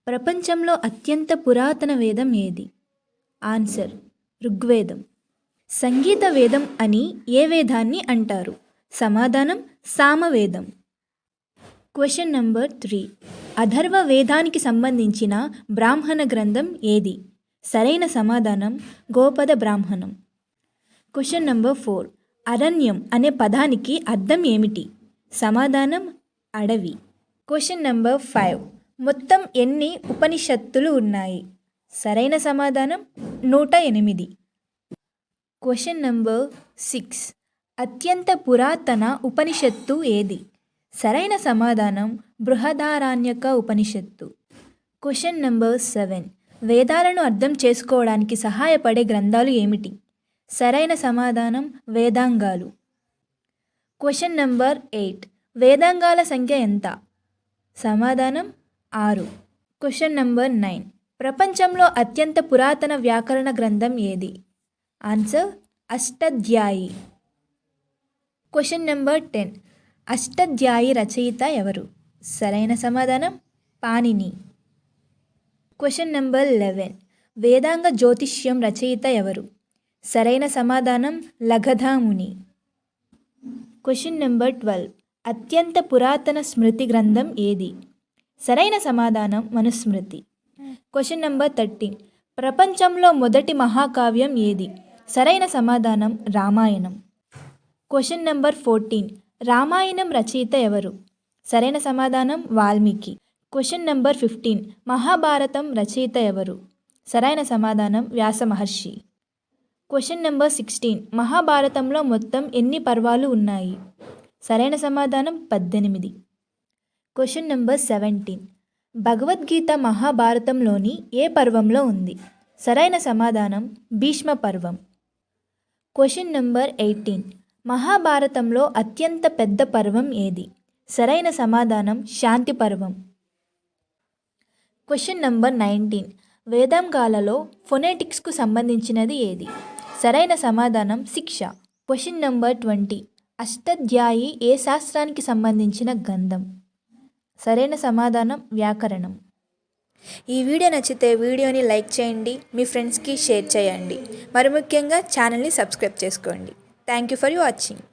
ప్రపంచంలో అత్యంత పురాతన వేదం ఏది? ఆన్సర్ ఋగ్వేదం. సంగీత వేదం అని ఏ వేదాన్ని అంటారు? సమాధానం సామవేదం. Question number 3. అథర్వ వేదానికి సంబంధించిన బ్రాహ్మణ గ్రంథం ఏది? సరైన సమాధానం గోపద బ్రాహ్మణం. Question number 4. అరణ్యం అనే పదానికి అర్థం ఏమిటి? సమాధానం అడవి. Question number 5. మొత్తం ఎన్ని ఉపనిషత్తులు ఉన్నాయి? సరైన సమాధానం 108. Question number 6. అత్యంత పురాతన ఉపనిషత్తు ఏది? సరైన సమాధానం బృహదారణ్యక ఉపనిషత్తు. Question number 7. వేదాలను అర్థం చేసుకోవడానికి సహాయపడే గ్రంథాలు ఏమిటి? సరైన సమాధానం వేదాంగాలు. Question number 8. వేదాంగాల సంఖ్య ఎంత? సమాధానం 6. Question number 9. ప్రపంచంలో అత్యంత పురాతన వ్యాకరణ గ్రంథం ఏది? Answer Ashtadhyayi. Question number 10. Ashtadhyayi రచయిత ఎవరు? సరైన సమాధానం పాణిని. Question number 11. వేదాంగ జ్యోతిష్యం రచయిత ఎవరు? సరైన సమాధానం లగధాముని. Question number 12. అత్యంత పురాతన స్మృతి గ్రంథం ఏది? సరైన సమాధానం మనుస్మృతి. Question number 13. ప్రపంచంలో మొదటి మహాకావ్యం ఏది? సరైన సమాధానం రామాయణం. Question number 14. రామాయణం రచయిత ఎవరు? సరైన సమాధానం వాల్మీకి. Question number 15. మహాభారతం రచయిత ఎవరు? సరైన సమాధానం వ్యాస మహర్షి. Question number 16. మహాభారతంలో మొత్తం ఎన్ని పర్వాలు ఉన్నాయి? సరైన సమాధానం 18. Question number 17. భగవద్గీత మహాభారతంలోని ఏ పర్వంలో ఉంది? సరైన సమాధానం భీష్మ పర్వం. Question number 18. మహాభారతంలో అత్యంత పెద్ద పర్వం ఏది? సరైన సమాధానం శాంతి పర్వం. Question number 19. వేదాంగాలలో ఫొనెటిక్స్కు సంబంధించినది ఏది? సరైన సమాధానం శిక్ష. Question number 20. అష్టాధ్యాయి ఏ శాస్త్రానికి సంబంధించిన గ్రంథం? సరైన సమాధానం వ్యాకరణం. ఈ వీడియో నచ్చితే వీడియోని లైక్ చేయండి, మీ ఫ్రెండ్స్కి షేర్ చేయండి, మరి ముఖ్యంగా ఛానల్ని సబ్స్క్రైబ్ చేసుకోండి. Thank you for watching.